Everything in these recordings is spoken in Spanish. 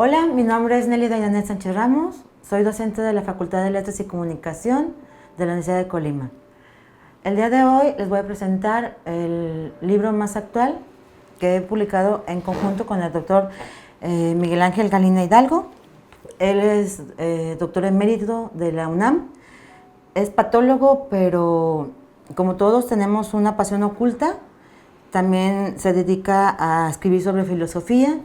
Hola, mi nombre es Nelly Dayanet Sánchez Ramos, soy docente de la Facultad de Letras y Comunicación de la Universidad de Colima. El día de hoy les voy a presentar el libro más actual que he publicado en conjunto con el doctor Miguel Ángel Galina Hidalgo. Él es doctor emérito de la UNAM, es patólogo, pero como todos tenemos una pasión oculta, también se dedica a escribir sobre filosofía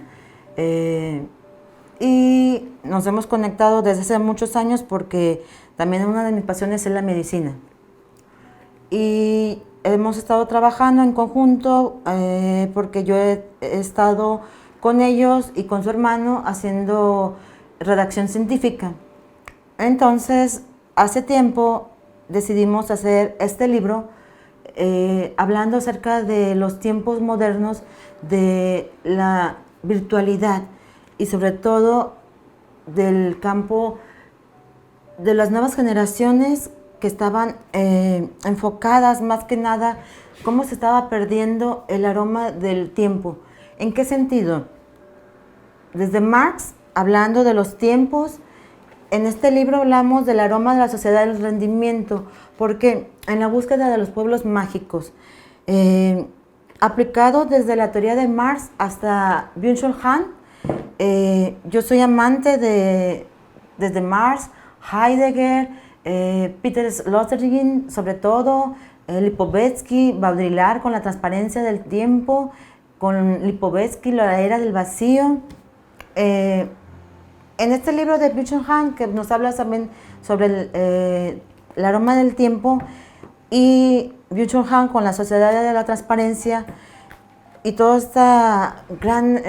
y nos hemos conectado desde hace muchos años porque también una de mis pasiones es la medicina. Y hemos estado trabajando en conjunto porque yo he estado con ellos y con su hermano haciendo redacción científica. Entonces, hace tiempo decidimos hacer este libro hablando acerca de los tiempos modernos, de la virtualidad y sobre todo del campo de las nuevas generaciones que estaban enfocadas más que nada cómo se estaba perdiendo el aroma del tiempo. ¿En qué sentido? Desde Marx, hablando de los tiempos, en este libro hablamos del aroma de la sociedad del rendimiento, porque en la búsqueda de los pueblos mágicos, aplicado desde la teoría de Marx hasta Byung-Chul Han, yo soy amante desde Marx, Heidegger, Peter Sloterdijk, sobre todo, Lipovetsky, Baudrillard con la transparencia del tiempo, con Lipovetsky, la era del vacío. En este libro de Byung-Chul Han, que nos habla también sobre el aroma del tiempo, y Byung-Chul Han con la sociedad de la transparencia, y toda esta gran...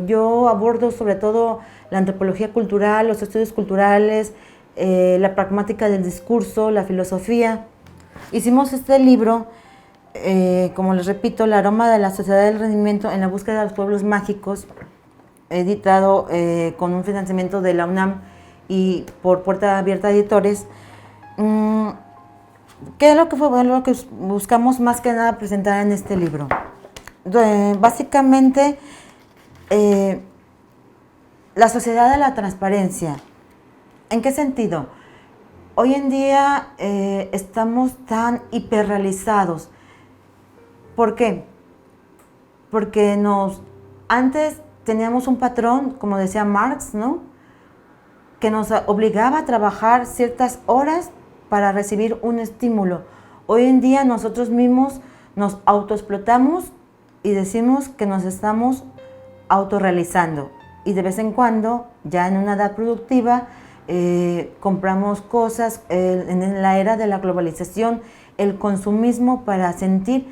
yo abordo sobre todo la antropología cultural, los estudios culturales, la pragmática del discurso, la filosofía. Hicimos este libro, como les repito, El aroma de la sociedad del rendimiento en la búsqueda de los pueblos mágicos, editado con un financiamiento de la UNAM y por Puerta Abierta Editores. ¿Qué es lo que fue lo que buscamos más que nada presentar en este libro? Básicamente, la sociedad de la transparencia. ¿En qué sentido? Hoy en día estamos tan hiperrealizados. ¿Por qué? Porque antes teníamos un patrón, como decía Marx, ¿no?, que nos obligaba a trabajar ciertas horas para recibir un estímulo. Hoy en día nosotros mismos nos autoexplotamos y decimos que nos estamos autorrealizando. Y de vez en cuando, ya en una edad productiva, compramos cosas en la era de la globalización, el consumismo, para sentir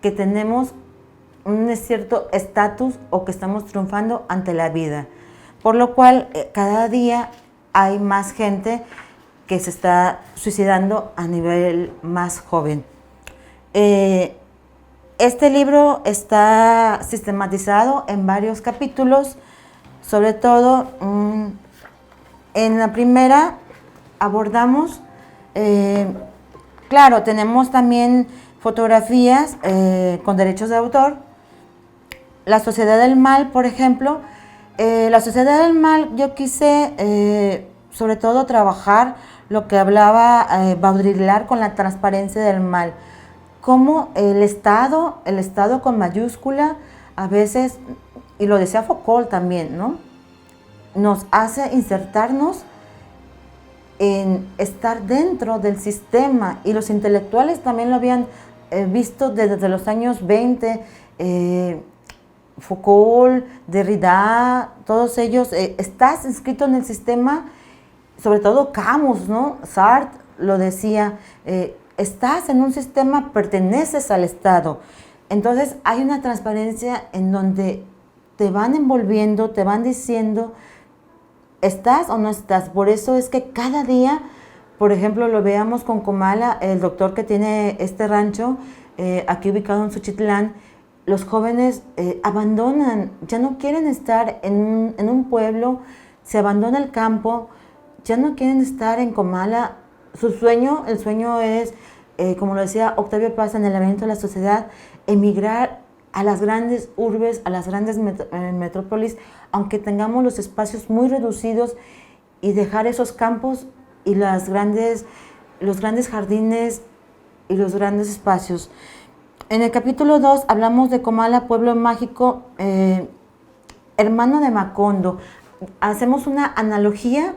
que tenemos un cierto estatus o que estamos triunfando ante la vida. Por lo cual, cada día hay más gente que se está suicidando a nivel más joven. Este libro está sistematizado en varios capítulos, sobre todo en la primera abordamos, claro, tenemos también fotografías con derechos de autor. La sociedad del mal, por ejemplo, la sociedad del mal, yo quise sobre todo trabajar lo que hablaba Baudrillard con la transparencia del mal. Cómo el Estado con mayúscula, a veces, y lo decía Foucault también, ¿no?, nos hace insertarnos en estar dentro del sistema, y los intelectuales también lo habían visto desde los años 20, Foucault, Derrida, todos ellos, estás inscrito en el sistema, sobre todo Camus, ¿no?, Sartre lo decía, estás en un sistema, perteneces al Estado. Entonces hay una transparencia en donde te van envolviendo, te van diciendo, ¿estás o no estás? Por eso es que cada día, por ejemplo, lo veamos con Comala, el doctor que tiene este rancho, aquí ubicado en Suchitlán. Los jóvenes abandonan, ya no quieren estar en un pueblo, se abandona el campo, ya no quieren estar en Comala. Su sueño, el sueño es, como lo decía Octavio Paz en El laberinto de la sociedad, emigrar a las grandes urbes, a las grandes metrópolis, aunque tengamos los espacios muy reducidos, y dejar esos campos y los grandes jardines y los grandes espacios. En el capítulo 2 hablamos de Comala, pueblo mágico, hermano de Macondo. Hacemos una analogía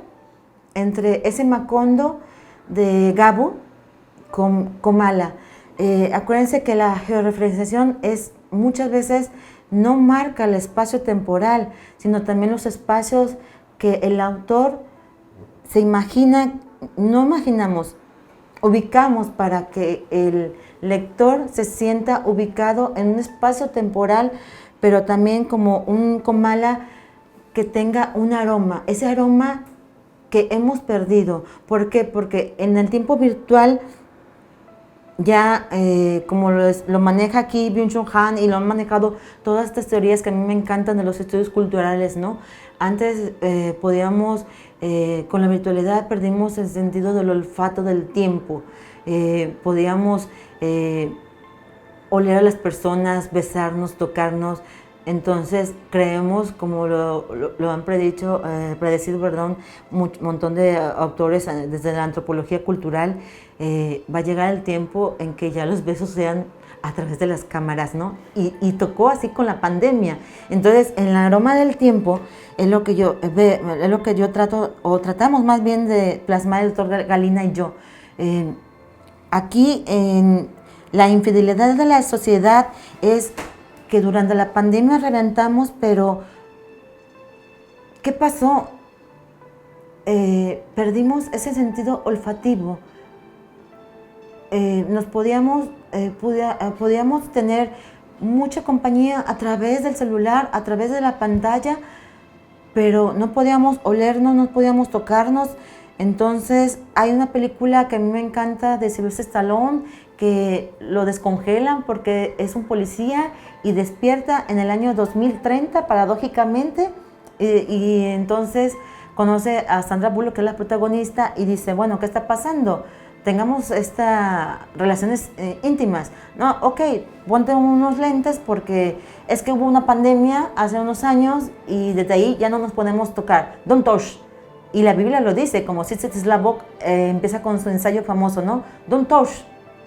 entre ese Macondo de Gabo con Comala. Acuérdense que la georreferenciación es muchas veces no marca el espacio temporal, sino también los espacios que el autor se imagina, no imaginamos, ubicamos para que el lector se sienta ubicado en un espacio temporal, pero también como un Comala que tenga un aroma, ese aroma que hemos perdido. ¿Por qué? Porque en el tiempo virtual ya, como lo maneja aquí Byung-Chul Han, y lo han manejado todas estas teorías que a mí me encantan de los estudios culturales, ¿no? Antes podíamos, con la virtualidad perdimos el sentido del olfato del tiempo. Podíamos oler a las personas, besarnos, tocarnos. Entonces creemos, como lo han predecido, un montón de autores desde la antropología cultural, va a llegar el tiempo en que ya los besos sean a través de las cámaras, ¿no? Y tocó así con la pandemia. Entonces, en el aroma del tiempo es lo que yo trato, o tratamos más bien de plasmar el doctor Galina y yo. Aquí, en la infidelidad de la sociedad es que durante la pandemia reventamos, pero ¿qué pasó? Perdimos ese sentido olfativo. Podíamos tener mucha compañía a través del celular, a través de la pantalla, pero no podíamos olernos, no podíamos tocarnos. Entonces hay una película que a mí me encanta de Sylvester Stallone, que lo descongelan porque es un policía y despierta en el año 2030, paradójicamente, y entonces conoce a Sandra Bullock, que es la protagonista, y dice, bueno, ¿qué está pasando? Tengamos estas relaciones íntimas. No, ok, ponte unos lentes porque es que hubo una pandemia hace unos años y desde ahí ya no nos podemos tocar. Don't touch. Y la Biblia lo dice, como Zizek Slavok empieza con su ensayo famoso, ¿no? Don't touch,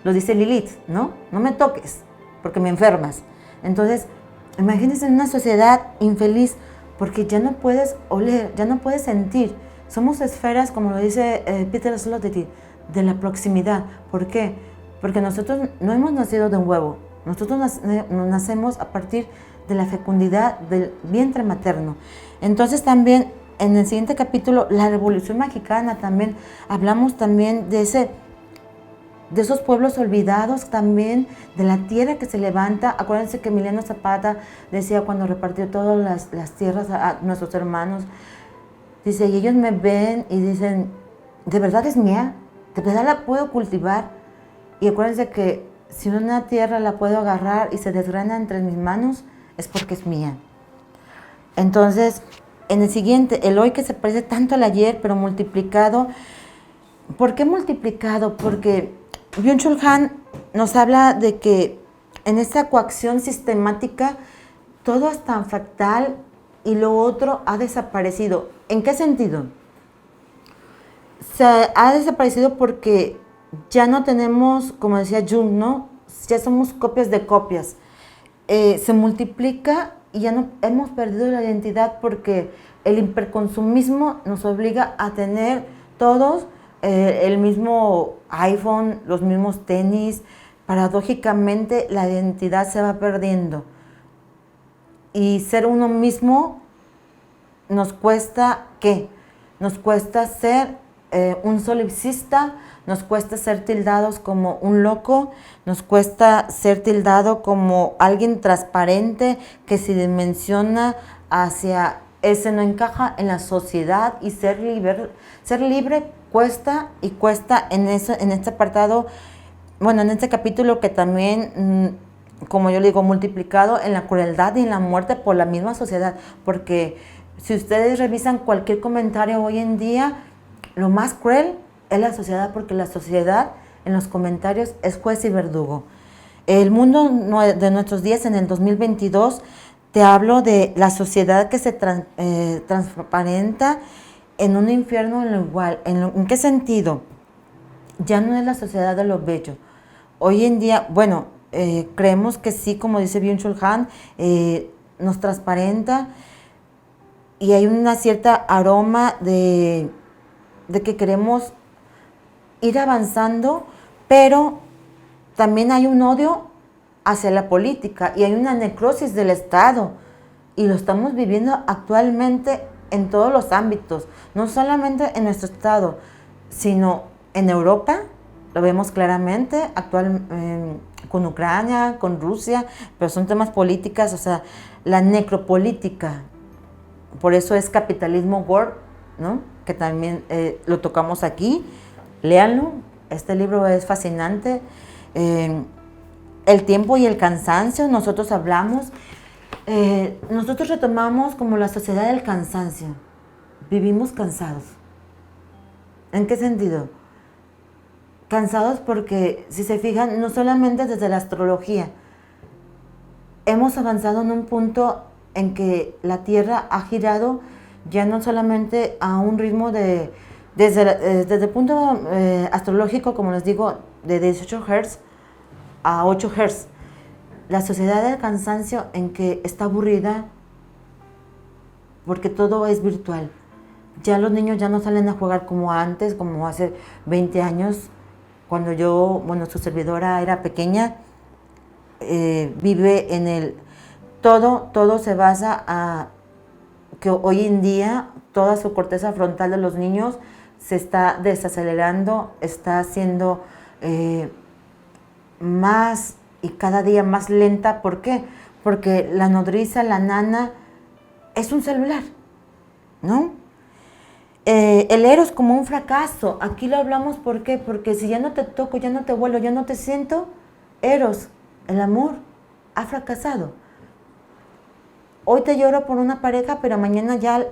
lo dice Lilith, ¿no? No me toques porque me enfermas. Entonces, imagínense en una sociedad infeliz porque ya no puedes oler, ya no puedes sentir. Somos esferas, como lo dice Peter Sloterdijk, de la proximidad. ¿Por qué? Porque nosotros no hemos nacido de un huevo. Nosotros nacemos a partir de la fecundidad del vientre materno. Entonces también en el siguiente capítulo, la Revolución Mexicana, también hablamos también de esos pueblos olvidados, también de la tierra que se levanta. Acuérdense que Emiliano Zapata decía cuando repartió todas las tierras a nuestros hermanos, dice, y ellos me ven y dicen, ¿de verdad es mía? ¿De verdad la puedo cultivar? Y acuérdense que si una tierra la puedo agarrar y se desgrana entre mis manos, es porque es mía. Entonces, en el siguiente, el hoy que se parece tanto al ayer, pero multiplicado. ¿Por qué multiplicado? Porque Byung-Chul Han nos habla de que en esta coacción sistemática todo es tan fractal y lo otro ha desaparecido. ¿En qué sentido? Se ha desaparecido porque ya no tenemos, como decía Jung, ¿no? Ya somos copias de copias. Se multiplica y ya no hemos perdido la identidad porque el hiperconsumismo nos obliga a tener todos el mismo iPhone, los mismos tenis. Paradójicamente la identidad se va perdiendo y ser uno mismo nos cuesta, ¿qué? Nos cuesta ser un solipsista, nos cuesta ser tildados como un loco, nos cuesta ser tildado como alguien transparente que se dimensiona hacia ese no encaja en la sociedad, y ser libre cuesta y cuesta en este apartado, bueno, en este capítulo que también, como yo le digo, multiplicado en la crueldad y en la muerte por la misma sociedad, porque si ustedes revisan cualquier comentario hoy en día, lo más cruel es la sociedad, porque la sociedad en los comentarios es juez y verdugo. El mundo de nuestros días en el 2022, te hablo de la sociedad que se transparenta en un infierno en lo igual. ¿En qué sentido? Ya no es la sociedad de los bellos. Hoy en día, bueno, creemos que sí, como dice Byung-Chul Han, nos transparenta y hay una cierta aroma de que queremos ir avanzando, pero también hay un odio hacia la política y hay una necrosis del Estado y lo estamos viviendo actualmente en todos los ámbitos, no solamente en nuestro Estado, sino en Europa, lo vemos claramente, con Ucrania, con Rusia, pero son temas políticas, o sea, la necropolítica, por eso es Capitalismo World, ¿no? Que también lo tocamos aquí, léanlo, este libro es fascinante. El tiempo y el cansancio, nosotros hablamos, nosotros retomamos como la sociedad del cansancio, vivimos cansados. ¿En qué sentido? Cansados porque, si se fijan, no solamente desde la astrología, hemos avanzado en un punto en que la Tierra ha girado ya no solamente a un ritmo desde el punto astrológico, como les digo, de 18 Hz a 8 Hz. La sociedad del cansancio en que está aburrida porque todo es virtual. Ya los niños ya no salen a jugar como antes, como hace 20 años, cuando su servidora era pequeña. Vive en el... Todo se basa a que hoy en día toda su corteza frontal de los niños se está desacelerando, está siendo más y cada día más lenta. ¿Por qué? Porque la nodriza, la nana, es un celular, ¿no? El eros como un fracaso, aquí lo hablamos, ¿por qué? Porque si ya no te toco, ya no te vuelo, ya no te siento, eros, el amor, ha fracasado. Hoy te lloro por una pareja, pero mañana ya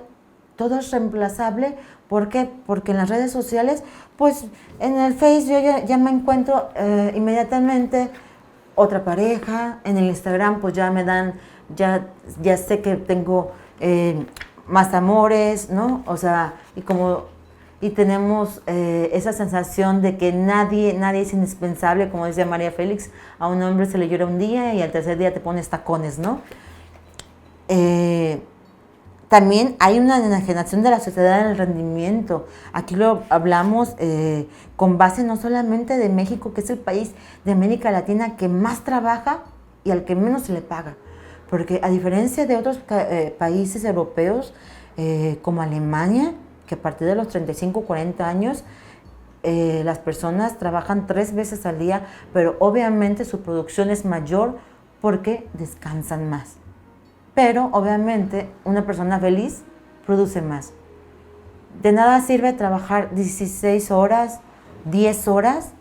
todo es reemplazable. ¿Por qué? Porque en las redes sociales, pues en el Face yo ya me encuentro inmediatamente otra pareja, en el Instagram pues ya me dan, ya sé que tengo más amores, ¿no? O sea, y tenemos esa sensación de que nadie es indispensable, como decía María Félix, a un hombre se le llora un día y al tercer día te pones tacones, ¿no? También hay una enajenación de la sociedad del rendimiento. Aquí lo hablamos con base no solamente de México, que es el país de América Latina que más trabaja y al que menos se le paga. Porque a diferencia de otros países europeos, como Alemania, que a partir de los 35, 40 años, las personas trabajan 3 veces al día, pero obviamente su producción es mayor porque descansan más. Pero obviamente una persona feliz produce más. De nada sirve trabajar 16 horas, 10 horas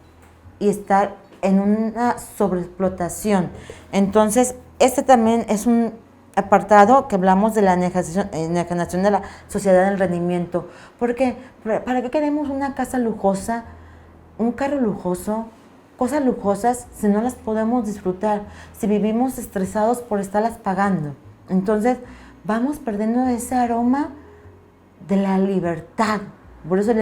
y estar en una sobreexplotación. Entonces, este también es un apartado que hablamos de la enajenación de la sociedad del rendimiento. ¿Por qué? ¿Para qué queremos una casa lujosa, un carro lujoso, cosas lujosas si no las podemos disfrutar, si vivimos estresados por estarlas pagando? Entonces vamos perdiendo ese aroma de la libertad. Por eso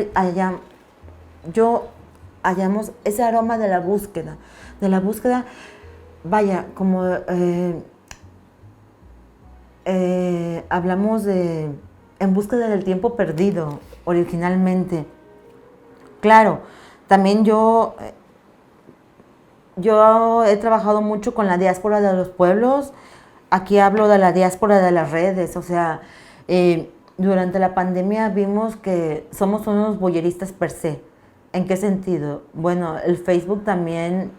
hallamos ese aroma de la búsqueda. Vaya, como hablamos de en búsqueda del tiempo perdido originalmente. Claro, también yo he trabajado mucho con la diáspora de los pueblos. Aquí hablo de la diáspora de las redes, o sea, durante la pandemia vimos que somos unos voyeristas per se. ¿En qué sentido? Bueno, el Facebook también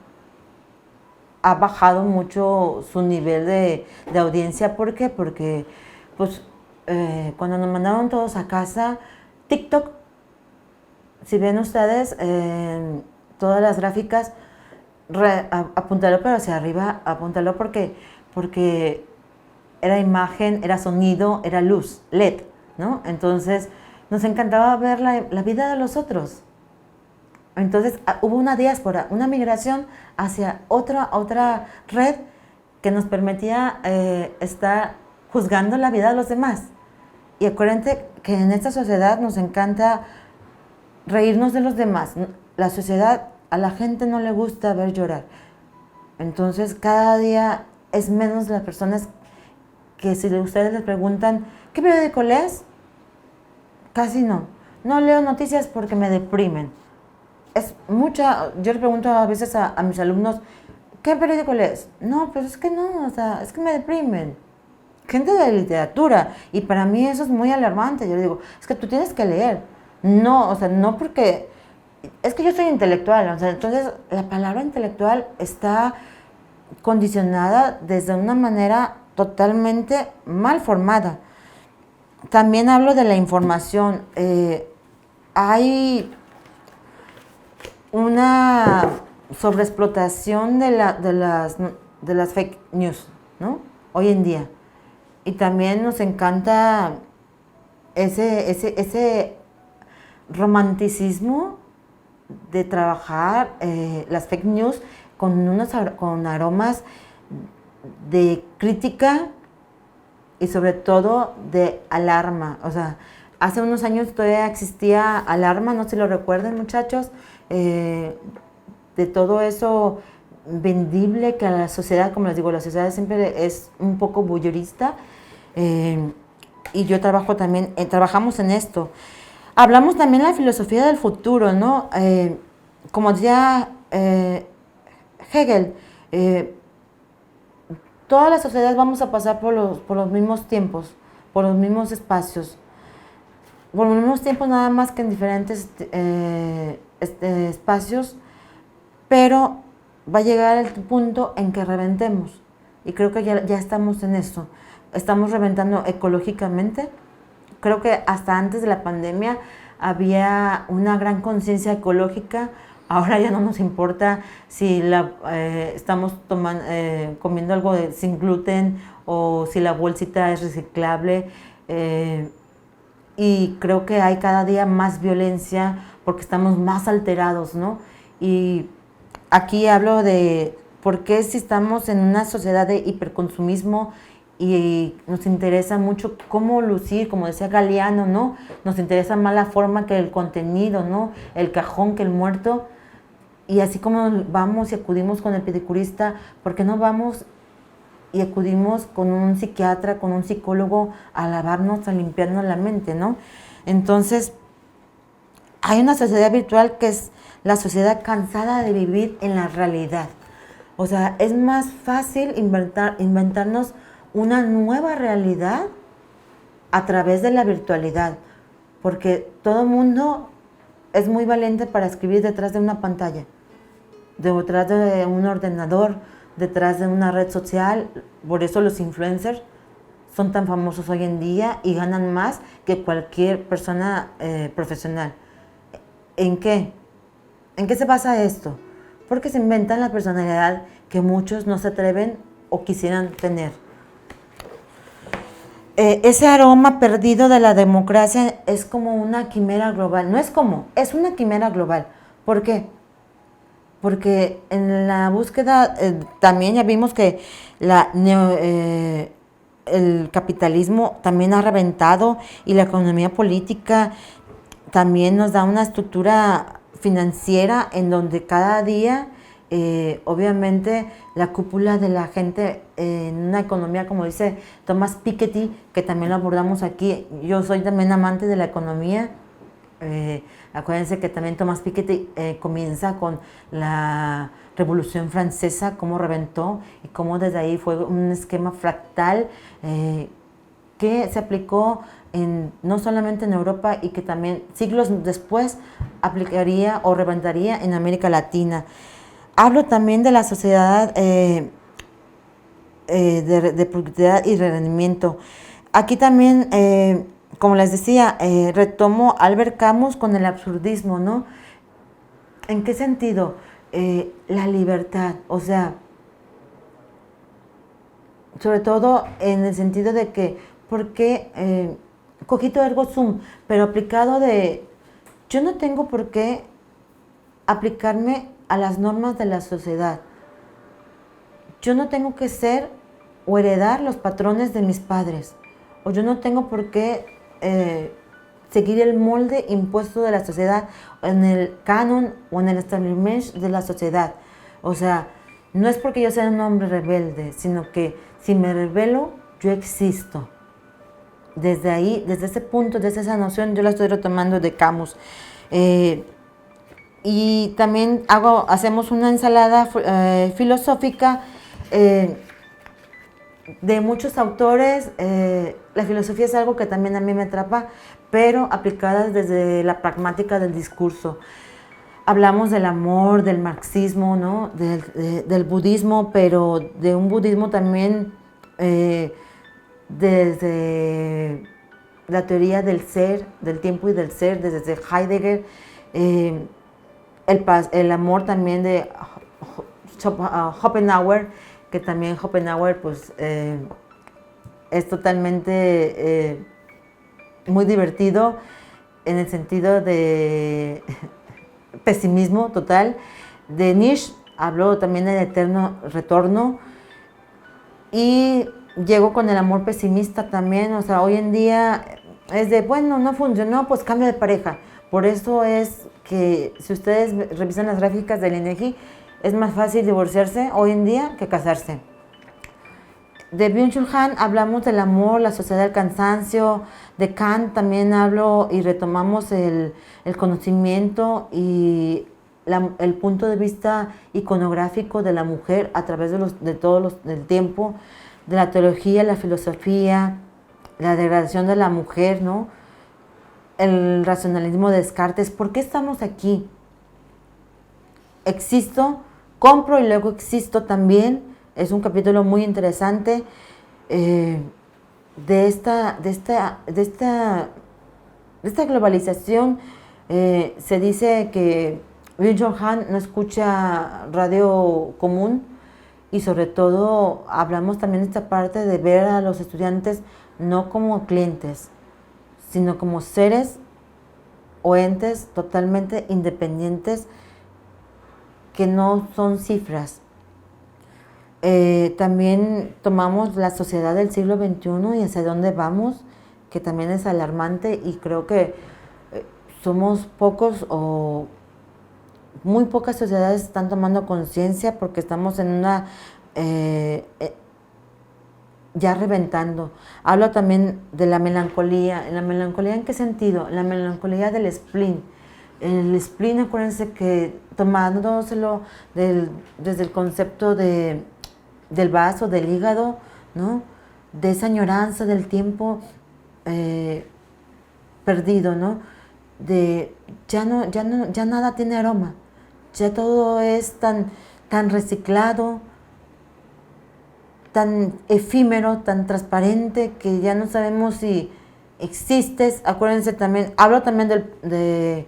ha bajado mucho su nivel de audiencia. ¿Por qué? Porque pues, cuando nos mandaron todos a casa, TikTok, si ven ustedes todas las gráficas, apúntalo pero hacia arriba, apúntalo porque era imagen, era sonido, era luz, LED, ¿no? Entonces nos encantaba ver la vida de los otros. Entonces hubo una diáspora, una migración hacia otra red que nos permitía estar juzgando la vida de los demás. Y acuérdense que en esta sociedad nos encanta reírnos de los demás. La sociedad, a la gente no le gusta ver llorar. Entonces cada día es menos las personas que si ustedes les preguntan, ¿qué periódico lees? Casi no. No leo noticias porque me deprimen. Es mucha, yo le pregunto a veces a mis alumnos, ¿qué periódico lees? No, pero es que no, o sea, es que me deprimen. Gente de literatura, y para mí eso es muy alarmante. Yo le digo, es que tú tienes que leer. No, o sea, no porque, es que yo soy intelectual, o sea, entonces la palabra intelectual está condicionada desde una manera totalmente mal formada. También hablo de la información. Hay una sobreexplotación de las fake news, ¿no? Hoy en día. Y también nos encanta ese romanticismo de trabajar las fake news con aromas de crítica y sobre todo de alarma. O sea, hace unos años todavía existía alarma, no sé si lo recuerden, muchachos, de todo eso vendible que a la sociedad, como les digo, la sociedad siempre es un poco voyeurista, y yo trabajo también, trabajamos en esto. Hablamos también de la filosofía del futuro, ¿no? Como decía Hegel, todas las sociedades vamos a pasar por los mismos tiempos, por los mismos espacios, por los mismos tiempos, nada más que en diferentes espacios, pero va a llegar el punto en que reventemos. Y creo que ya estamos en eso. Estamos reventando ecológicamente. Creo que hasta antes de la pandemia había una gran conciencia ecológica. Ahora ya no nos importa si estamos comiendo algo sin gluten o si la bolsita es reciclable. Y creo que hay cada día más violencia porque estamos más alterados, ¿no? Y aquí hablo de por qué si estamos en una sociedad de hiperconsumismo y nos interesa mucho cómo lucir, como decía Galeano, ¿no? Nos interesa más la forma que el contenido, ¿no? El cajón que el muerto. Y así como vamos y acudimos con el pedicurista, ¿por qué no vamos y acudimos con un psiquiatra, con un psicólogo a lavarnos, a limpiarnos la mente, ¿no? Entonces, hay una sociedad virtual que es la sociedad cansada de vivir en la realidad. O sea, es más fácil inventarnos una nueva realidad a través de la virtualidad, porque todo el mundo es muy valiente para escribir detrás de una pantalla, detrás de un ordenador, detrás de una red social. Por eso los influencers son tan famosos hoy en día y ganan más que cualquier persona profesional. ¿En qué? ¿En qué se basa esto? Porque se inventan la personalidad que muchos no se atreven o quisieran tener. Ese aroma perdido de la democracia es como una quimera global. No es como, es una quimera global. ¿Por qué? Porque en la búsqueda también ya vimos que el capitalismo también ha reventado y la economía política también nos da una estructura financiera en donde cada día, obviamente, la cúpula de la gente en una economía, como dice Thomas Piketty, que también lo abordamos aquí. Yo soy también amante de la economía. Acuérdense que también Thomas Piketty comienza con la Revolución Francesa, cómo reventó y cómo desde ahí fue un esquema fractal que se aplicó no solamente en Europa y que también siglos después aplicaría o reventaría en América Latina. Hablo también de la sociedad de propiedad y rendimiento. Aquí también, como les decía, retomo a Albert Camus con el absurdismo, ¿no? ¿En qué sentido? La libertad, o sea, sobre todo en el sentido de que, ¿por qué cogito ergo sum? Pero aplicado de, yo no tengo por qué aplicarme a las normas de la sociedad. Yo no tengo que ser o heredar los patrones de mis padres, o yo no tengo por qué seguir el molde impuesto de la sociedad, en el canon o en el establishment de la sociedad. O sea, no es porque yo sea un hombre rebelde, sino que si me rebelo, yo existo. Desde ahí, desde ese punto, desde esa noción, yo la estoy retomando de Camus. Y también hacemos una ensalada filosófica de muchos autores. La filosofía es algo que también a mí me atrapa, pero aplicada desde la pragmática del discurso. Hablamos del amor, del marxismo, ¿no? del budismo, pero de un budismo también desde la teoría del ser, del tiempo y del ser, desde Heidegger. El amor también de Schopenhauer, que también Schopenhauer pues, es totalmente muy divertido en el sentido de pesimismo total. De Nietzsche habló también del eterno retorno, y llego con el amor pesimista también. O sea, hoy en día es de, bueno, no funcionó, pues cambia de pareja. Por eso es que si ustedes revisan las gráficas del INEGI, es más fácil divorciarse hoy en día que casarse. De Byung-Chul Han hablamos del amor, la sociedad del cansancio. De Kant también hablo y retomamos el conocimiento y el punto de vista iconográfico de la mujer a través del tiempo, de la teología, la filosofía, la degradación de la mujer, ¿no? El racionalismo de Descartes. ¿Por qué estamos aquí? Existo, compro y luego existo también. Es un capítulo muy interesante de esta globalización. Se dice que Byung-Chul Han no escucha radio común, y sobre todo hablamos también de esta parte de ver a los estudiantes no como clientes, sino como seres o entes totalmente independientes que no son cifras. También tomamos la sociedad del siglo XXI y hacia dónde vamos, que también es alarmante, y creo que somos pocos o muy pocas sociedades están tomando conciencia, porque estamos en una ya reventando. Hablo también de la melancolía. ¿La melancolía en qué sentido? La melancolía del spleen. El spleen, acuérdense que tomándoselo desde el concepto del vaso, del hígado, ¿no? De esa añoranza del tiempo perdido, ¿no? De ya nada tiene aroma, ya todo es tan reciclado, tan efímero, tan transparente, que ya no sabemos si existes. Acuérdense también, hablo también de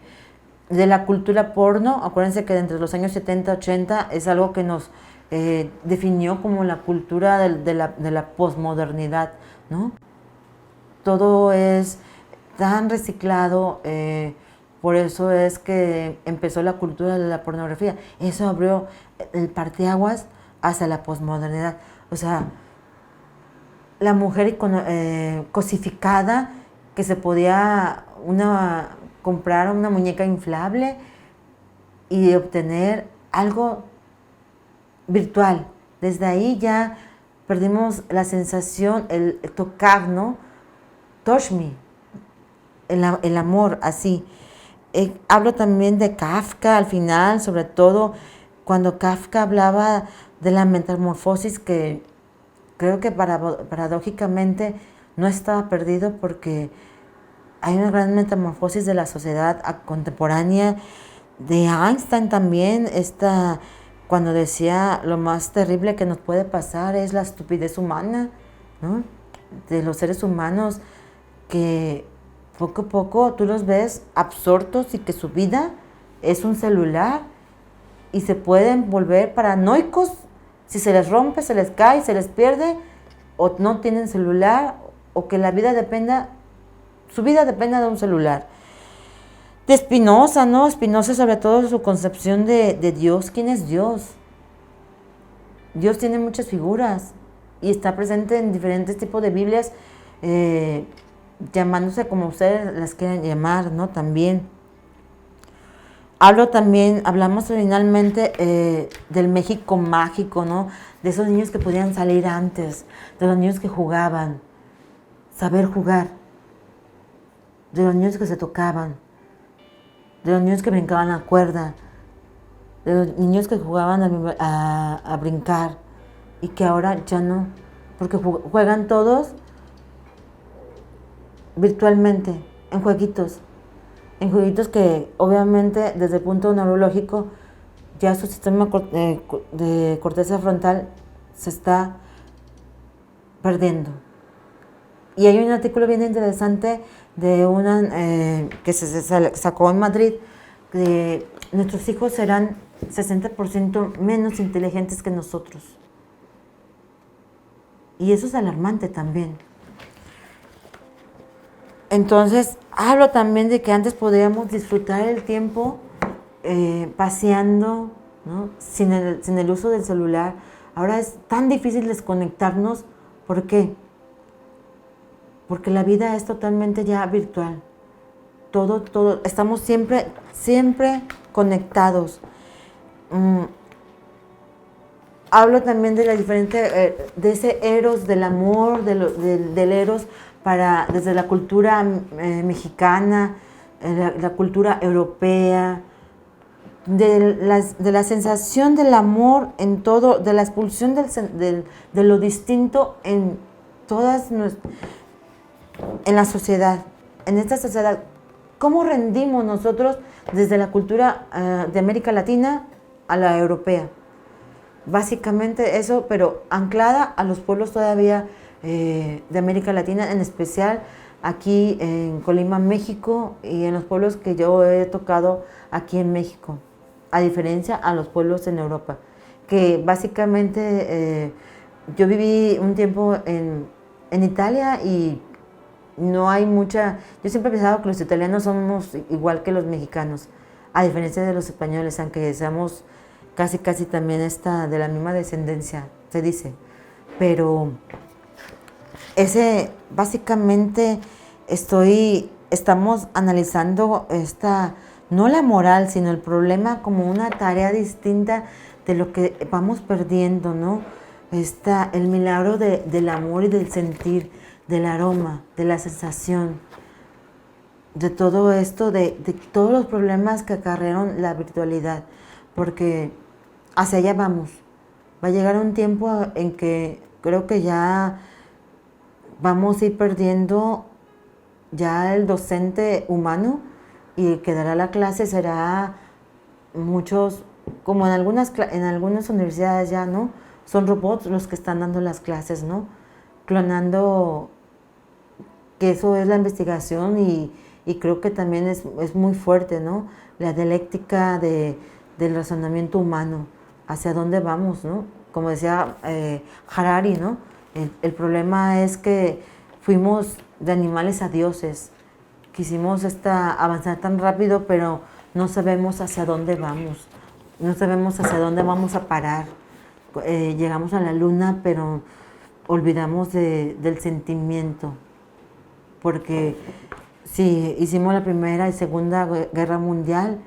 la cultura porno. Acuérdense que entre los años 70, 80 es algo que nos definió como la cultura de la posmodernidad, ¿no? Todo es tan reciclado, por eso es que empezó la cultura de la pornografía. Eso abrió el parteaguas hacia la posmodernidad. O sea, la mujer cosificada, que se podía comprar una muñeca inflable y obtener algo virtual. Desde ahí ya perdimos la sensación, el tocar, ¿no? Touch me, el amor, así. Hablo también de Kafka al final, sobre todo cuando Kafka hablaba de la metamorfosis, que creo que paradójicamente no estaba perdido, porque hay una gran metamorfosis de la sociedad contemporánea. De Einstein también, cuando decía lo más terrible que nos puede pasar es la estupidez humana, ¿no? De los seres humanos que poco a poco tú los ves absortos y que su vida es un celular, y se pueden volver paranoicos si se les rompe, se les cae, se les pierde, o no tienen celular, o que su vida dependa de un celular. de Spinoza, ¿no? Spinoza, sobre todo su concepción de Dios. ¿Quién es Dios? Dios tiene muchas figuras y está presente en diferentes tipos de Biblias, llamándose como ustedes las quieran llamar, ¿no? También. Hablamos originalmente del México mágico, ¿no? De esos niños que podían salir antes, de los niños que jugaban, saber jugar, de los niños que se tocaban, de los niños que brincaban la cuerda, de los niños que jugaban a brincar y que ahora ya no, porque juegan todos virtualmente, en jueguitos que obviamente desde el punto neurológico ya su sistema de corteza frontal se está perdiendo. Y hay un artículo bien interesante de una que se sacó en Madrid, que nuestros hijos serán 60% menos inteligentes que nosotros. Y eso es alarmante también. Entonces, hablo también de que antes podíamos disfrutar el tiempo paseando, ¿no? sin el uso del celular. Ahora es tan difícil desconectarnos. ¿Por qué? Porque la vida es totalmente ya virtual. Todo, estamos siempre conectados. Hablo también de la diferente, de ese eros, del amor, del eros, desde la cultura mexicana, la cultura europea, de la sensación del amor en todo, de la expulsión de lo distinto en la sociedad, en esta sociedad. ¿Cómo rendimos nosotros desde la cultura de América Latina a la europea? Básicamente eso, pero anclada a los pueblos todavía de América Latina, en especial aquí en Colima, México, y en los pueblos que yo he tocado aquí en México, a diferencia a los pueblos en Europa, que básicamente yo viví un tiempo en Italia y no hay mucha. Yo siempre he pensado que los italianos somos igual que los mexicanos, a diferencia de los españoles, aunque seamos casi también de la misma descendencia, se dice. Pero básicamente estamos analizando no la moral, sino el problema como una tarea distinta de lo que vamos perdiendo, ¿no? El milagro del amor y del sentir, del aroma, de la sensación, de todo esto, de todos los problemas que acarrearon la virtualidad, porque hacia allá vamos. Va a llegar un tiempo en que creo que ya vamos a ir perdiendo ya el docente humano, y el que dará la clase será muchos, como en algunas universidades ya, ¿no? Son robots los que están dando las clases, ¿no? Clonando, que eso es la investigación, y creo que también es muy fuerte, ¿no? La dialéctica del razonamiento humano, hacia dónde vamos, ¿no? Como decía Harari, ¿no? El problema es que fuimos de animales a dioses. Quisimos avanzar tan rápido, pero no sabemos hacia dónde vamos. No sabemos hacia dónde vamos a parar. Llegamos a la luna, pero olvidamos del sentimiento. Porque si hicimos la Primera y Segunda Guerra Mundial,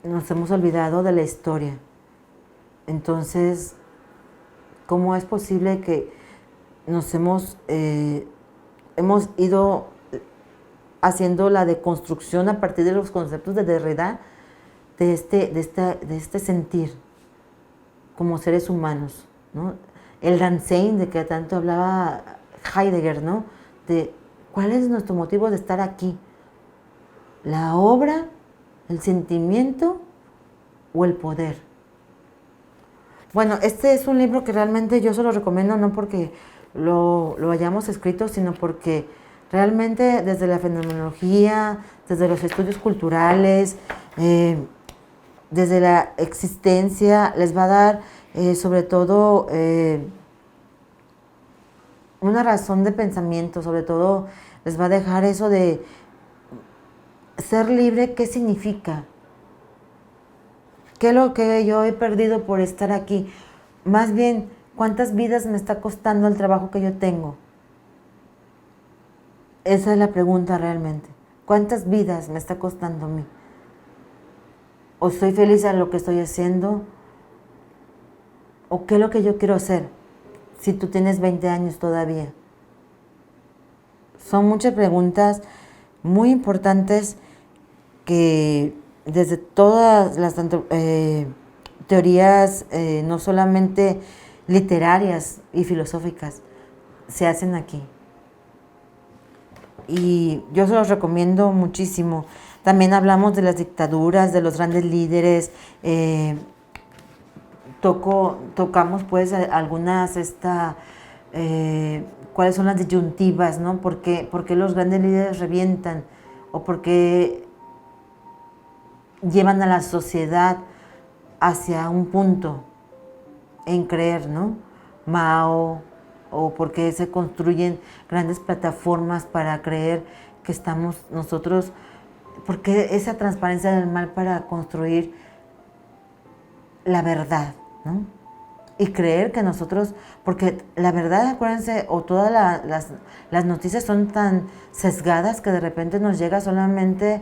nos hemos olvidado de la historia. Entonces, ¿cómo es posible que nos hemos ido haciendo la deconstrucción a partir de los conceptos de Derrida de este sentir como seres humanos, ¿no? El Dasein, de que tanto hablaba Heidegger, ¿no? De cuál es nuestro motivo de estar aquí, la obra, el sentimiento o el poder. Bueno, este es un libro que realmente yo se lo recomiendo, no porque lo hayamos escrito, sino porque realmente desde la fenomenología, desde los estudios culturales, desde la existencia, les va a dar sobre todo una razón de pensamiento, sobre todo les va a dejar eso de ser libre, ¿qué significa? ¿Qué es lo que yo he perdido por estar aquí? Más bien, ¿cuántas vidas me está costando el trabajo que yo tengo? Esa es la pregunta realmente. ¿Cuántas vidas me está costando a mí? ¿O estoy feliz en lo que estoy haciendo? ¿O qué es lo que yo quiero hacer? Si tú tienes 20 años todavía. Son muchas preguntas muy importantes que desde todas las teorías, no solamente literarias y filosóficas, se hacen aquí. Y yo se los recomiendo muchísimo. También hablamos de las dictaduras, de los grandes líderes. Tocamos pues algunas cuáles son las disyuntivas, ¿no? ¿Por qué los grandes líderes revientan? ¿O por qué llevan a la sociedad hacia un punto en creer, ¿no? Mao, o por qué se construyen grandes plataformas para creer que estamos nosotros, por qué esa transparencia del mal para construir la verdad, ¿no? Y creer que nosotros, porque la verdad, acuérdense, o todas las noticias son tan sesgadas que de repente nos llega solamente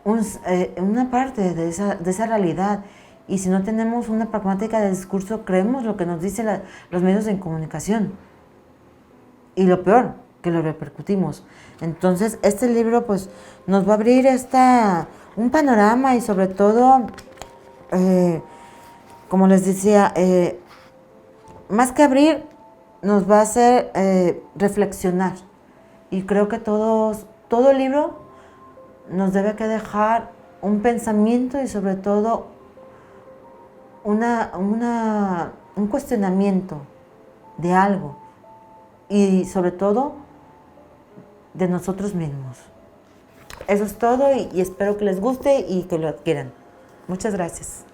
una parte de esa realidad. Y si no tenemos una pragmática de discurso, creemos lo que nos dicen los medios de comunicación. Y lo peor, que lo repercutimos. Entonces, este libro pues nos va a abrir un panorama y sobre todo, como les decía, más que abrir, nos va a hacer reflexionar. Y creo que todo libro nos debe que dejar un pensamiento y sobre todo un cuestionamiento de algo y sobre todo de nosotros mismos. Eso es todo y espero que les guste y que lo adquieran. Muchas gracias.